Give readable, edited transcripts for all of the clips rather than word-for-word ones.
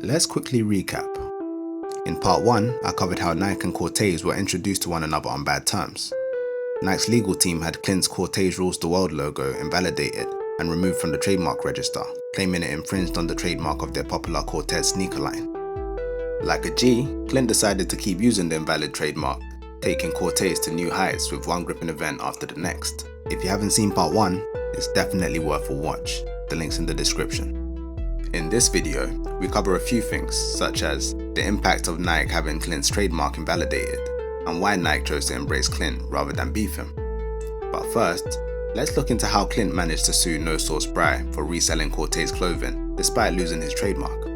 Let's quickly recap. In part 1, I covered how Nike and CRTZ were introduced to one another on bad terms. Nike's legal team had Clint's CRTZ Rules the World logo invalidated and removed from the trademark register, claiming it infringed on the trademark of their popular CRTZ sneaker line. Like a G, Clint decided to keep using the invalid trademark, taking CRTZ to new heights with one gripping event after the next. If you haven't seen part 1, it's definitely worth a watch. The link's in the description. In this video, we cover a few things such as the impact of Nike having Clint's trademark invalidated and why Nike chose to embrace Clint rather than beef him. But first, let's look into how Clint managed to sue No Sauce Bry for reselling CRTZ clothing despite losing his trademark.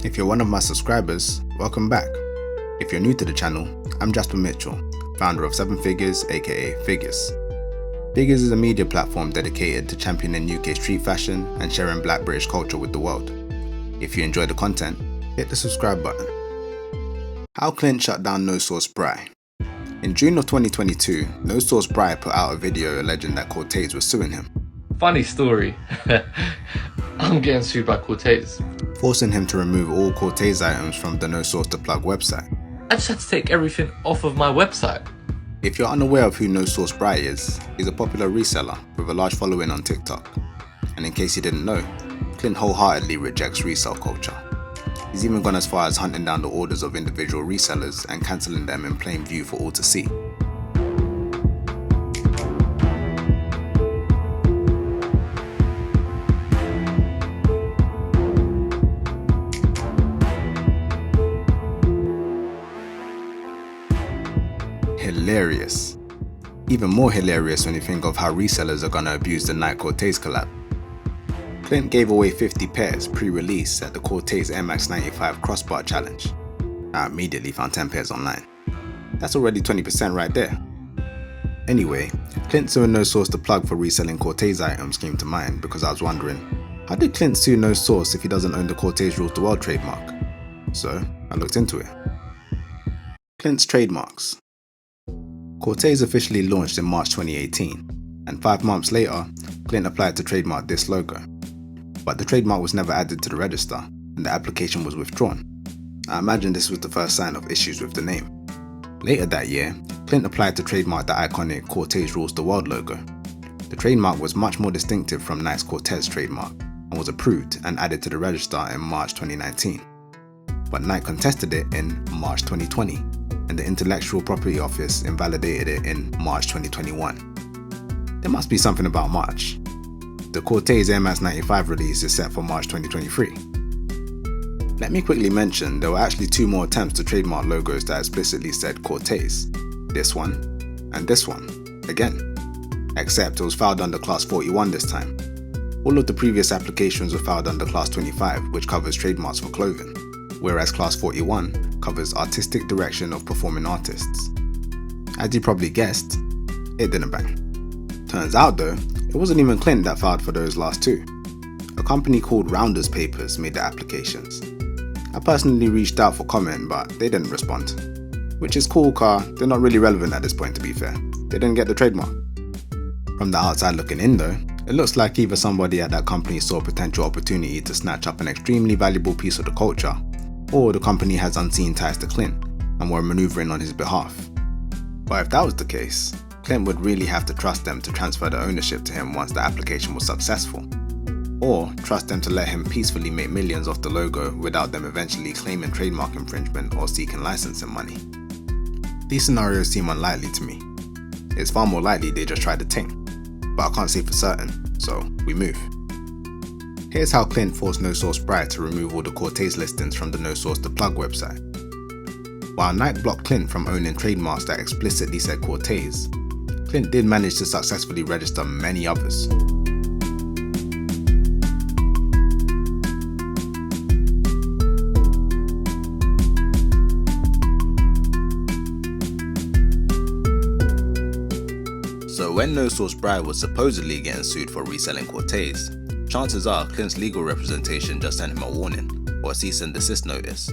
If you're one of my subscribers, welcome back. If you're new to the channel, I'm Jasper Mitchell, founder of 7 Figures aka Figures. Figures is a media platform dedicated to championing UK street fashion and sharing Black British culture with the world. If you enjoy the content, hit the subscribe button. How Clint shut down No Sauce Bry. In June of 2022, No Sauce Bry put out a video alleging that CRTZ was suing him. Funny story, I'm getting sued by CRTZ. Forcing him to remove all CRTZ items from the No Sauce to Plug website. I just had to take everything off of my website. If you're unaware of who No Sauce Bry is, he's a popular reseller with a large following on TikTok. And in case you didn't know, Clint wholeheartedly rejects resale culture. He's even gone as far as hunting down the orders of individual resellers and cancelling them in plain view for all to see. Hilarious. Even more hilarious when you think of how resellers are gonna abuse the Nike CRTZ collab. Clint gave away 50 pairs pre-release at the CRTZ Air Max 95 Crossbar Challenge. I immediately found 10 pairs online. That's already 20% right there. Anyway, Clint suing No Sauce to Plug for reselling CRTZ items came to mind because I was wondering, how did Clint sue No Sauce if he doesn't own the CRTZ Rules the World trademark? So I looked into it. Clint's trademarks. CRTZ officially launched in March 2018, and 5 months later, Clint applied to trademark this logo. But the trademark was never added to the register, and the application was withdrawn. I imagine this was the first sign of issues with the name. Later that year, Clint applied to trademark the iconic CRTZ Rules the World logo. The trademark was much more distinctive from Nike's CRTZ trademark, and was approved and added to the register in March 2019. But Nike contested it in March 2020. And the Intellectual Property Office invalidated it in March 2021. There must be something about March. The CRTZ Air Max 95 release is set for March 2023. Let me quickly mention there were actually 2 more attempts to trademark logos that explicitly said CRTZ. This one, and this one, again. Except it was filed under Class 41 this time. All of the previous applications were filed under Class 25, which covers trademarks for clothing, whereas Class 41 covers artistic direction of performing artists. As you probably guessed, it didn't bang. Turns out though, it wasn't even Clint that filed for those last 2. A company called Rounders Papers made the applications. I personally reached out for comment, but they didn't respond. Which is cool, cause they're not really relevant at this point, to be fair. They didn't get the trademark. From the outside looking in though, it looks like either somebody at that company saw a potential opportunity to snatch up an extremely valuable piece of the culture, or the company has unseen ties to Clint and were maneuvering on his behalf. But if that was the case, Clint would really have to trust them to transfer the ownership to him once the application was successful, or trust them to let him peacefully make millions off the logo without them eventually claiming trademark infringement or seeking licensing money. These scenarios seem unlikely to me. It's far more likely they just tried to ting, but I can't say for certain, so we move. Here's how Clint forced No Sauce Bry to remove all the CRTZ listings from the No Sauce to Plug website. While Nike blocked Clint from owning trademarks that explicitly said CRTZ, Clint did manage to successfully register many others. So when No Sauce Bry was supposedly getting sued for reselling CRTZ, chances are Clint's legal representation just sent him a warning, or a cease and desist notice,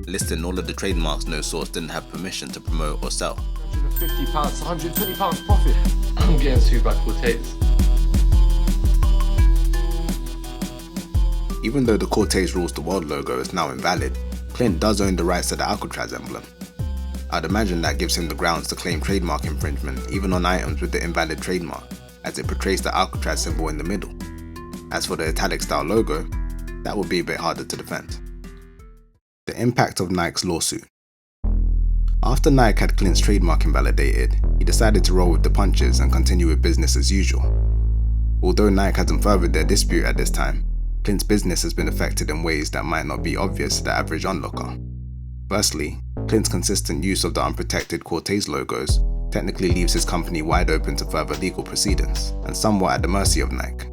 listing all of the trademarks No Sauce didn't have permission to promote or sell. £150, £120 profit. I'm getting sued by CRTZ. Even though the Cortez Rules the World logo is now invalid, Clint does own the rights to the Alcatraz emblem. I'd imagine that gives him the grounds to claim trademark infringement even on items with the invalid trademark, as it portrays the Alcatraz symbol in the middle. As for the italic style logo, that would be a bit harder to defend. The impact of Nike's lawsuit. After Nike had Clint's trademark invalidated, he decided to roll with the punches and continue with business as usual. Although Nike hasn't furthered their dispute at this time, Clint's business has been affected in ways that might not be obvious to the average onlooker. Firstly, Clint's consistent use of the unprotected Cortez logos technically leaves his company wide open to further legal proceedings, and somewhat at the mercy of Nike.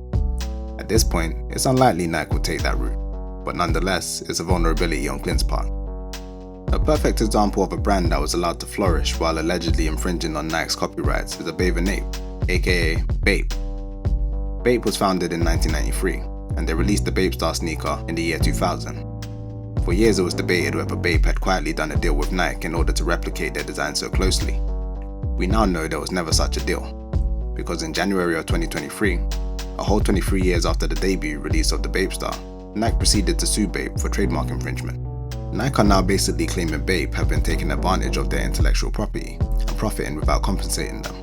At this point, it's unlikely Nike will take that route, but nonetheless, it's a vulnerability on Clint's part. A perfect example of a brand that was allowed to flourish while allegedly infringing on Nike's copyrights is a Bape and Ape, aka Bape. Bape was founded in 1993, and they released the Bape Star sneaker in the year 2000. For years it was debated whether Bape had quietly done a deal with Nike in order to replicate their design so closely. We now know there was never such a deal, because in January of 2023, a whole 23 years after the debut release of the Bape Star, Nike proceeded to sue Bape for trademark infringement. Nike are now basically claiming Bape have been taking advantage of their intellectual property and profiting without compensating them.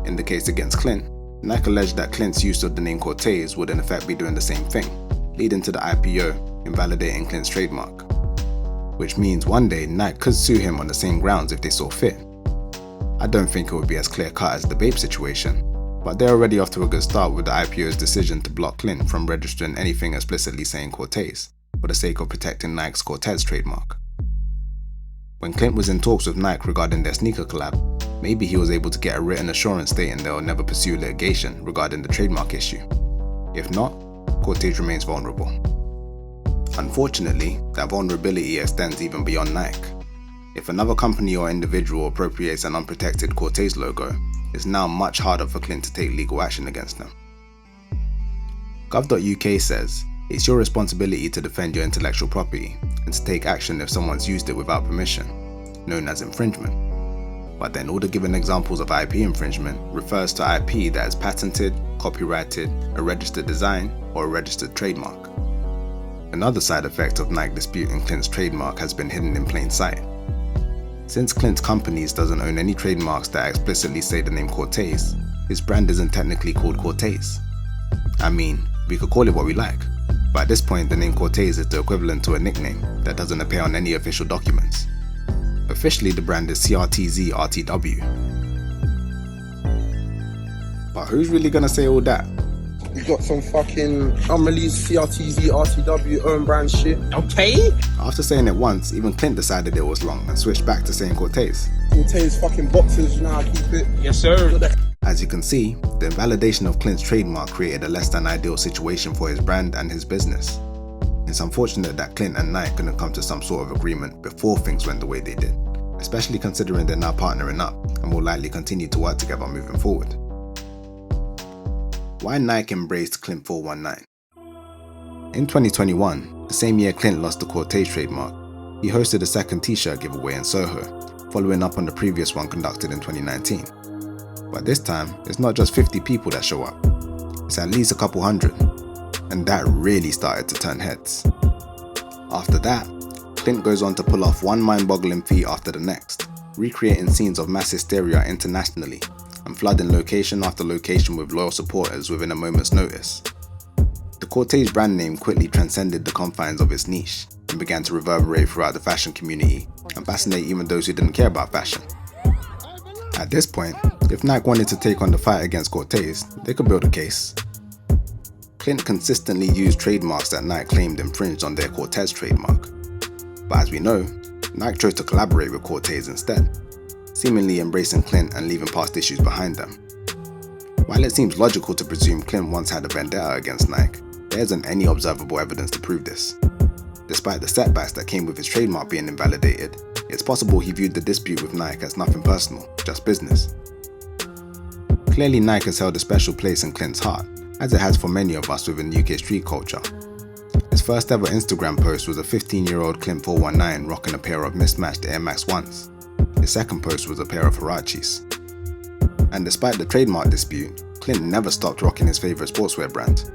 In the case against Clint, Nike alleged that Clint's use of the name Cortez would in effect be doing the same thing, leading to the IPO invalidating Clint's trademark. Which means one day Nike could sue him on the same grounds if they saw fit. I don't think it would be as clear cut as the Bape situation, but they're already off to a good start with the IPO's decision to block Clint from registering anything explicitly saying Cortez, for the sake of protecting Nike's Cortez trademark. When Clint was in talks with Nike regarding their sneaker collab, maybe he was able to get a written assurance stating they will never pursue litigation regarding the trademark issue. If not, Cortez remains vulnerable. Unfortunately, that vulnerability extends even beyond Nike. If another company or individual appropriates an unprotected Cortez logo, it's now much harder for Clint to take legal action against them. Gov.uk says, it's your responsibility to defend your intellectual property and to take action if someone's used it without permission, known as infringement. But then all the given examples of IP infringement refers to IP that is patented, copyrighted, a registered design, or a registered trademark. Another side effect of Nike disputing Clint's trademark has been hidden in plain sight. Since Clint's companies doesn't own any trademarks that explicitly say the name Cortez, his brand isn't technically called Cortez. I mean, we could call it what we like, but at this point the name Cortez is the equivalent to a nickname that doesn't appear on any official documents. Officially the brand is CRTZ RTW. But who's really gonna say all that? You got some fucking unreleased CRTZ RTW own brand shit. Okay. After saying it once, even Clint decided it was wrong and switched back to saying Cortez. Cortez fucking boxes, you know how to keep it. Yes, sir. As you can see, the invalidation of Clint's trademark created a less than ideal situation for his brand and his business. It's unfortunate that Clint and Nike couldn't come to some sort of agreement before things went the way they did, especially considering they're now partnering up and will likely continue to work together moving forward. Why Nike embraced Clint419? In 2021, the same year Clint lost the Cortez trademark, he hosted a second t-shirt giveaway in Soho, following up on the previous one conducted in 2019. But this time, it's not just 50 people that show up, it's at least a couple hundred, and that really started to turn heads. After that, Clint goes on to pull off one mind-boggling feat after the next, recreating scenes of mass hysteria internationally, and flooding location after location with loyal supporters within a moment's notice. The Cortez brand name quickly transcended the confines of its niche and began to reverberate throughout the fashion community and fascinate even those who didn't care about fashion. At this point, if Nike wanted to take on the fight against Cortez, they could build a case. Clint consistently used trademarks that Nike claimed infringed on their Cortez trademark. But as we know, Nike chose to collaborate with Cortez instead, seemingly embracing Clint and leaving past issues behind them. While it seems logical to presume Clint once had a vendetta against Nike, there isn't any observable evidence to prove this. Despite the setbacks that came with his trademark being invalidated, it's possible he viewed the dispute with Nike as nothing personal, just business. Clearly Nike has held a special place in Clint's heart, as it has for many of us within UK street culture. His first ever Instagram post was a 15-year-old Clint419 rocking a pair of mismatched Air Max 1s. His second post was a pair of Huaraches. And despite the trademark dispute, Clint never stopped rocking his favourite sportswear brand.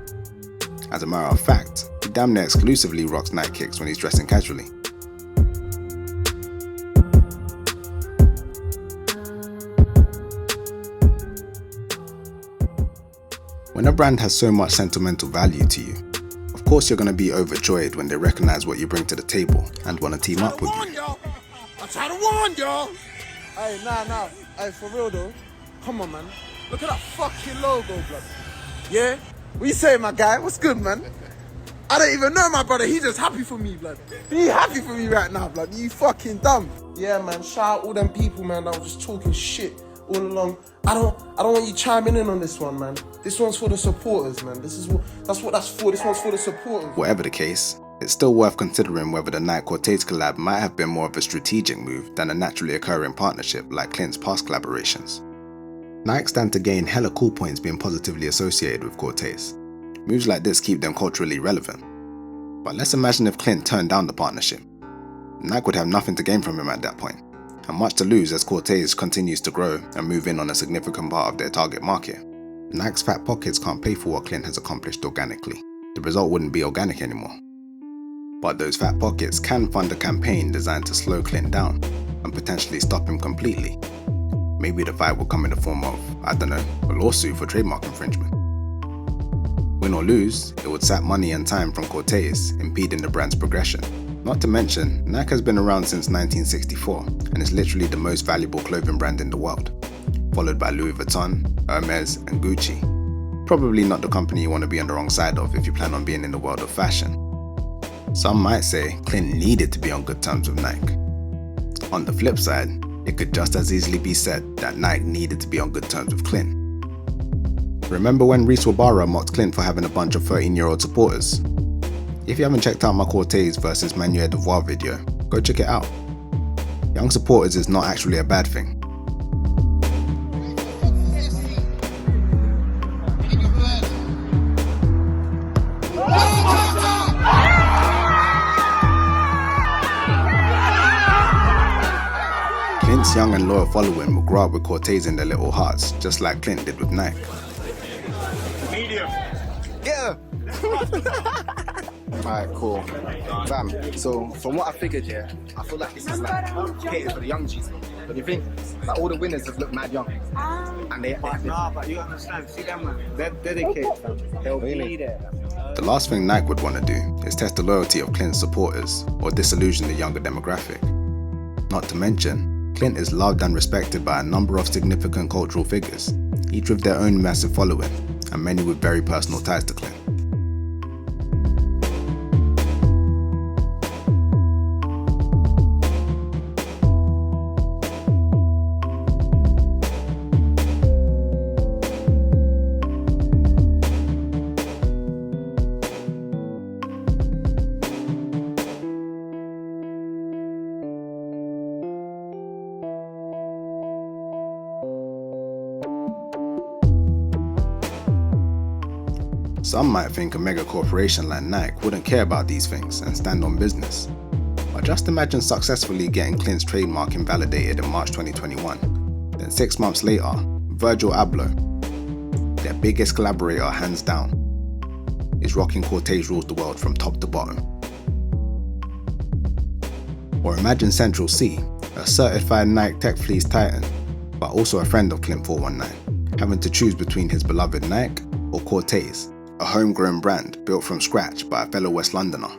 As a matter of fact, he damn near exclusively rocks Nike kicks when he's dressing casually. When a brand has so much sentimental value to you, of course you're going to be overjoyed when they recognize what you bring to the table and want to team up with you. I try to warn y'all. Hey, nah. Hey, for real though. Come on, man. Look at that fucking logo, blood. Yeah? What you say, my guy? What's good, man? I don't even know my brother. He's just happy for me, blood. He happy for me right now, blood. You fucking dumb. Yeah, man. Shout out all them people, man, that was just talking shit all along. I don't want you chiming in on this one, man. This one's for the supporters, man. That's what that's for. This one's for the supporters. Whatever the case, it's still worth considering whether the Nike-Cortez collab might have been more of a strategic move than a naturally occurring partnership like Clint's past collaborations. Nike stand to gain hella cool points being positively associated with Cortez. Moves like this keep them culturally relevant. But let's imagine if Clint turned down the partnership. Nike would have nothing to gain from him at that point, and much to lose as Cortez continues to grow and move in on a significant part of their target market. Nike's fat pockets can't pay for what Clint has accomplished organically. The result wouldn't be organic anymore. But those fat pockets can fund a campaign designed to slow Clint down and potentially stop him completely. Maybe the fight will come in the form of, I don't know, a lawsuit for trademark infringement. Win or lose, it would sap money and time from Cortez, impeding the brand's progression. Not to mention, Nike has been around since 1964 and is literally the most valuable clothing brand in the world, followed by Louis Vuitton, Hermes, and Gucci. Probably not the company you want to be on the wrong side of if you plan on being in the world of fashion. Some might say Clint needed to be on good terms with Nike. On the flip side, it could just as easily be said that Nike needed to be on good terms with Clint. Remember when Reese Wabara mocked Clint for having a bunch of 13-year-old supporters? If you haven't checked out my Cortez vs Manuel Devoir video, go check it out. Young supporters is not actually a bad thing. Clint's young and loyal following will grow up with Cortez in their little hearts, just like Clint did with Nike. Medium. Yeah. Alright, cool. Fam, so from what I figured, yeah, I feel like this is like catered for the young G's. But you think like all the winners have looked mad young, and but you understand, see them man, they're dedicated, fam. They'll be there. The last thing Nike would want to do is test the loyalty of Clint's supporters or disillusion the younger demographic. Not to mention, Clint is loved and respected by a number of significant cultural figures, each with their own massive following, and many with very personal ties to Clint. Some might think a mega corporation like Nike wouldn't care about these things and stand on business. But just imagine successfully getting Clint's trademark invalidated in March 2021. Then 6 months later, Virgil Abloh, their biggest collaborator hands down, is rocking Cortez rules the world from top to bottom. Or imagine Central C, a certified Nike tech fleece titan, but also a friend of Clint419, having to choose between his beloved Nike or Cortez, a homegrown brand built from scratch by a fellow West Londoner.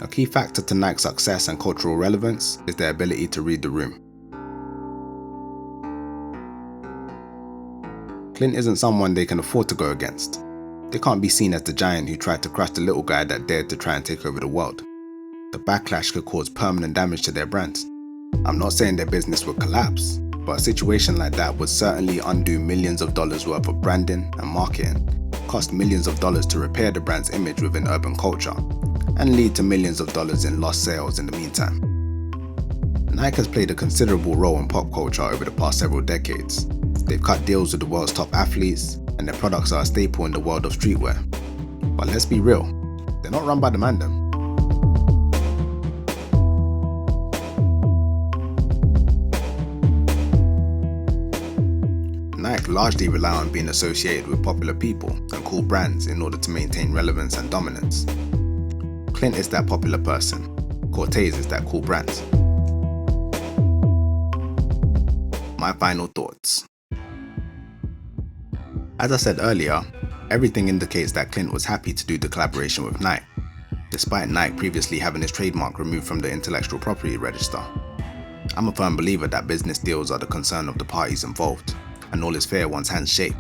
A key factor to Nike's success and cultural relevance is their ability to read the room. Clint isn't someone they can afford to go against. They can't be seen as the giant who tried to crush the little guy that dared to try and take over the world. The backlash could cause permanent damage to their brands. I'm not saying their business would collapse, but a situation like that would certainly undo millions of dollars worth of branding and marketing, cost millions of dollars to repair the brand's image within urban culture, and lead to millions of dollars in lost sales in the meantime. Nike has played a considerable role in pop culture over the past several decades. They've cut deals with the world's top athletes, and their products are a staple in the world of streetwear. But let's be real, they're not run by the mandem. Nike largely rely on being associated with popular people and cool brands in order to maintain relevance and dominance. Clint is that popular person. Cortez is that cool brand. My final thoughts. As I said earlier, everything indicates that Clint was happy to do the collaboration with Nike, despite Nike previously having his trademark removed from the intellectual property register. I'm a firm believer that business deals are the concern of the parties involved, and all is fair once hands shake.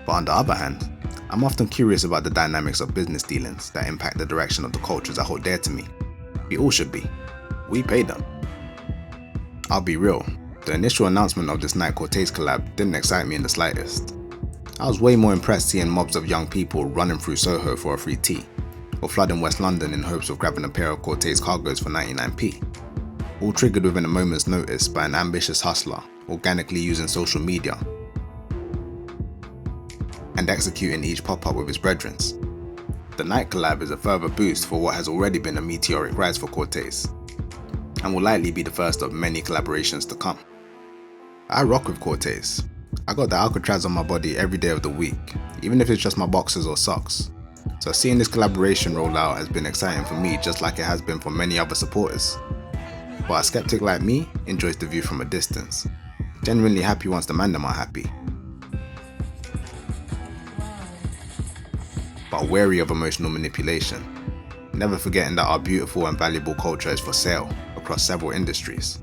But on the other hand, I'm often curious about the dynamics of business dealings that impact the direction of the cultures that hold dear to me. We all should be. We pay them. I'll be real, the initial announcement of this Nike Cortez collab didn't excite me in the slightest. I was way more impressed seeing mobs of young people running through Soho for a free tea, or flooding West London in hopes of grabbing a pair of Cortez cargos for 99p. All triggered within a moment's notice by an ambitious hustler organically using social media and executing each pop-up with his brethren. The Nike collab is a further boost for what has already been a meteoric rise for Cortez, and will likely be the first of many collaborations to come. I rock with Cortez. I got the Alcatraz on my body every day of the week, even if it's just my boxers or socks. So seeing this collaboration roll out has been exciting for me, just like it has been for many other supporters. But a skeptic like me enjoys the view from a distance, genuinely happy once the mandem are happy, but wary of emotional manipulation, never forgetting that our beautiful and valuable culture is for sale across several industries.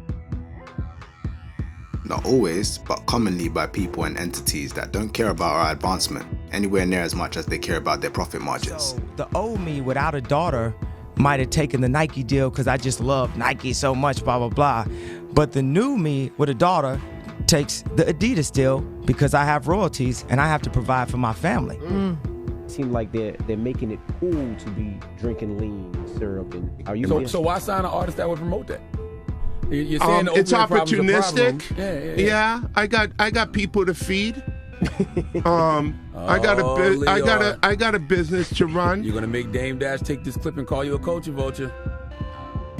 Not always, but commonly by people and entities that don't care about our advancement anywhere near as much as they care about their profit margins. So the old me without a daughter might have taken the Nike deal because I just love Nike so much, blah, blah, blah. But the new me with a daughter takes the Adidas deal because I have royalties and I have to provide for my family. It seems like they're making it cool to be drinking lean syrup. And are you so why sign an artist that would promote that? You're saying the it's opioid problem's a problem. opportunistic. Yeah, I got people to feed. I got a business to run. You're gonna make Dame Dash take this clip and call you a culture vulture.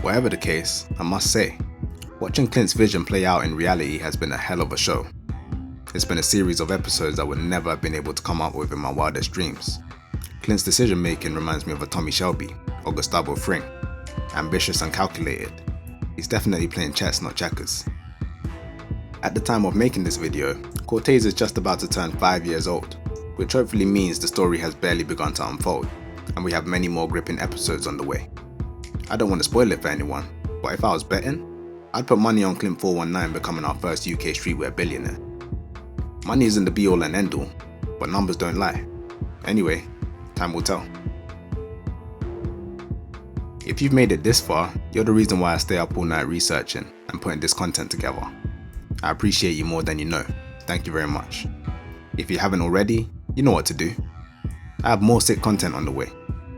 Whatever the case, I must say, watching Clint's vision play out in reality has been a hell of a show. It's been a series of episodes I would never have been able to come up with in my wildest dreams. Clint's decision making reminds me of a Tommy Shelby or Gustavo Fring. Ambitious and calculated. He's definitely playing chess, not checkers. At the time of making this video, Cortez is just about to turn 5 years old, which hopefully means the story has barely begun to unfold, and we have many more gripping episodes on the way. I don't want to spoil it for anyone, but if I was betting, I'd put money on Clint419 becoming our first UK streetwear billionaire. Money isn't the be all and end all, but numbers don't lie. Anyway, time will tell. If you've made it this far, you're the reason why I stay up all night researching and putting this content together. I appreciate you more than you know. Thank you very much. If you haven't already, you know what to do. I have more sick content on the way,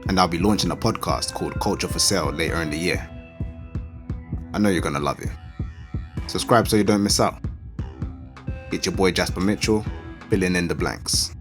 and I'll be launching a podcast called Culture for Sale later in the year. I know you're gonna love it. Subscribe so you don't miss out. It's your boy Jasper Mitchell, filling in the blanks.